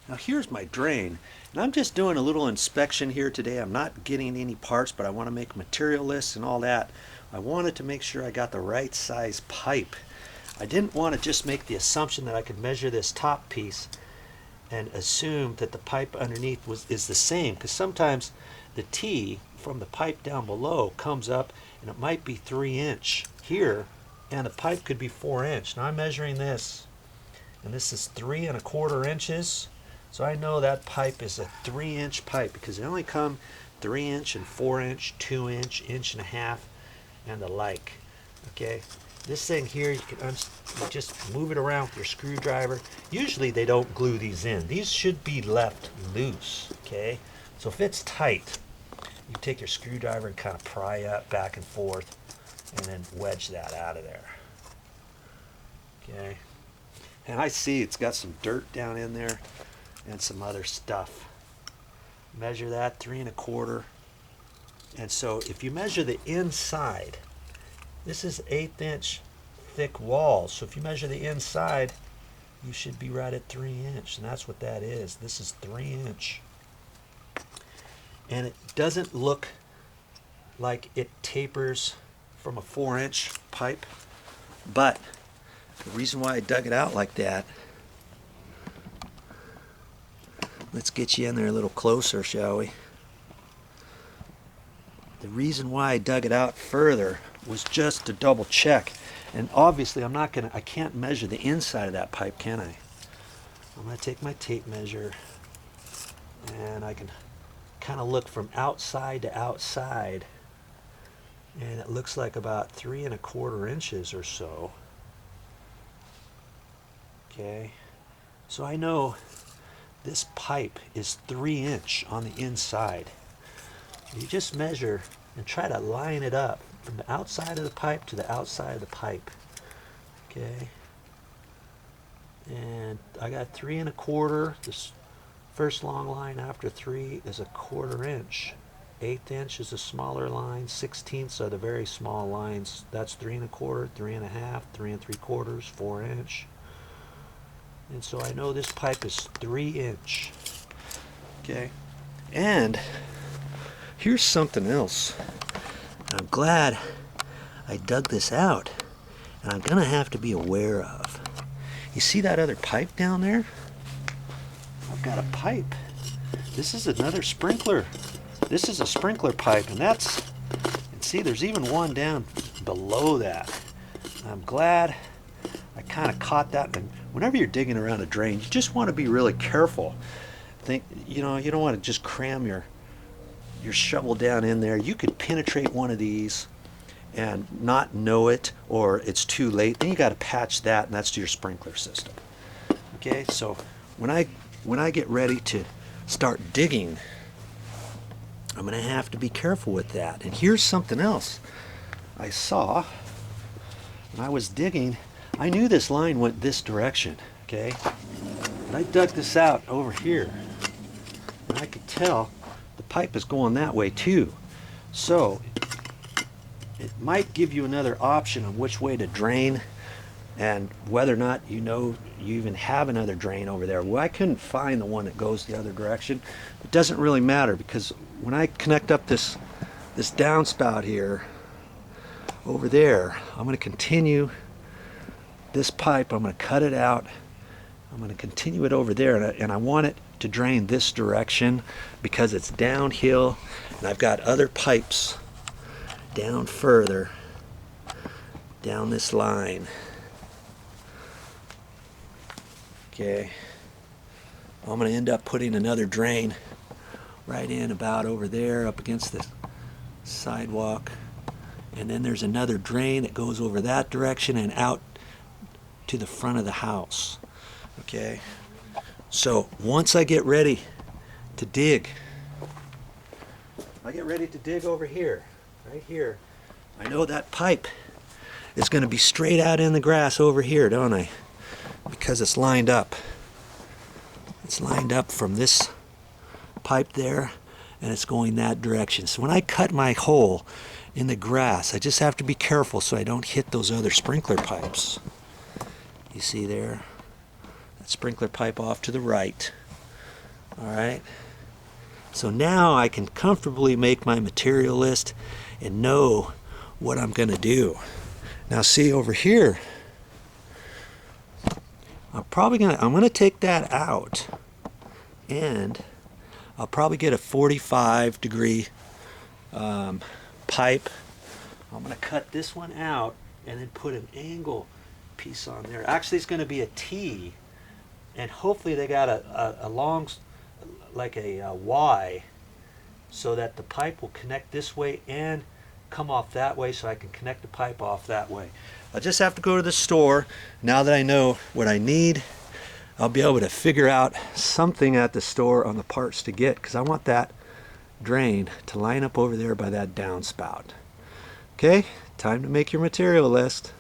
Now here's my drain, and I'm just doing a little inspection here today. I'm not getting any parts, but I want to make material lists and all that. I wanted to make sure I got the right size pipe. I didn't want to just make the assumption that I could measure this top piece and assume that the pipe underneath is the same, because sometimes the T from the pipe down below comes up and it might be 3" here, and the pipe could be 4". Now I'm measuring this, and this is 3¼ inches. So I know that pipe is a 3" pipe because they only come 3" and 4", 2", 1.5", and the like. Okay, this thing here, you can just move it around with your screwdriver. Usually they don't glue these in. These should be left loose. Okay, so if it's tight, you take your screwdriver and kind of pry up back and forth, and then wedge that out of there. Okay, and I see it's got some dirt down in there and some other stuff. Measure that 3¼ and so if you measure the inside, this is 1/8" thick walls, so if you measure the inside, you should be right at 3", and that's what that is. This is 3". And it doesn't look like it tapers from a 4" pipe, but the reason why I dug it out like that, let's get you in there a little closer, shall we? The reason why I dug it out further was just to double check. And obviously I can't measure the inside of that pipe, can I? I'm going to take my tape measure, and I can kind of look from outside to outside, and it looks like about 3¼ inches or so. Okay, so I know this pipe is 3" on the inside. You just measure and try to line it up from the outside of the pipe to the outside of the pipe. Okay, and I got 3¼ this first long line after 3 is 1/4 inch. 1/8" is a smaller line. 1/16 are the very small lines. That's 3¼ 3½, 3¾ 4". And so I know this pipe is 3". Okay, and here's something else. I'm glad I dug this out, and I'm gonna have to be aware of. You see that other pipe down there? I've got a pipe. This is another sprinkler. This is a sprinkler pipe, and see, there's even one down below that. I'm glad I kind of caught that. And whenever you're digging around a drain, you just want to be really careful. You don't want to just cram your shovel down in there. You could penetrate one of these and not know it, or it's too late. Then you got to patch that, and that's to your sprinkler system. Okay, so when I get ready to start digging, I'm going to have to be careful with that. And here's something else I saw when I was digging. I knew this line went this direction, okay? But I dug this out over here, and I could tell the pipe is going that way too. So it might give you another option on which way to drain, and whether or not you even have another drain over there. Well, I couldn't find the one that goes the other direction. It doesn't really matter, because when I connect up this downspout here over there, I'm going to continue this pipe. I'm going to cut it out. I'm going to continue it over there, and I want it to drain this direction because it's downhill, and I've got other pipes down further down this line. Okay, I'm going to end up putting another drain right in about over there up against the sidewalk, and then there's another drain that goes over that direction and out to the front of the house. Okay, so once I get ready to dig, over here, right here, I know that pipe is going to be straight out in the grass over here, don't I? Because it's lined up. It's lined up from this pipe there, and it's going that direction. So when I cut my hole in the grass, I just have to be careful so I don't hit those other sprinkler pipes. You see there? That sprinkler pipe off to the right. All right. So now I can comfortably make my material list and know what I'm going to do. Now see over here, I'm going to take that out, and I'll probably get a 45-degree pipe. I'm going to cut this one out and then put an angle piece on there. Actually, it's going to be a T, and hopefully they got a long, like a Y, so that the pipe will connect this way and come off that way, so I can connect the pipe off that way. I just have to go to the store. Now that I know what I need, I'll be able to figure out something at the store on the parts to get, because I want that drain to line up over there by that downspout. Okay, time to make your material list.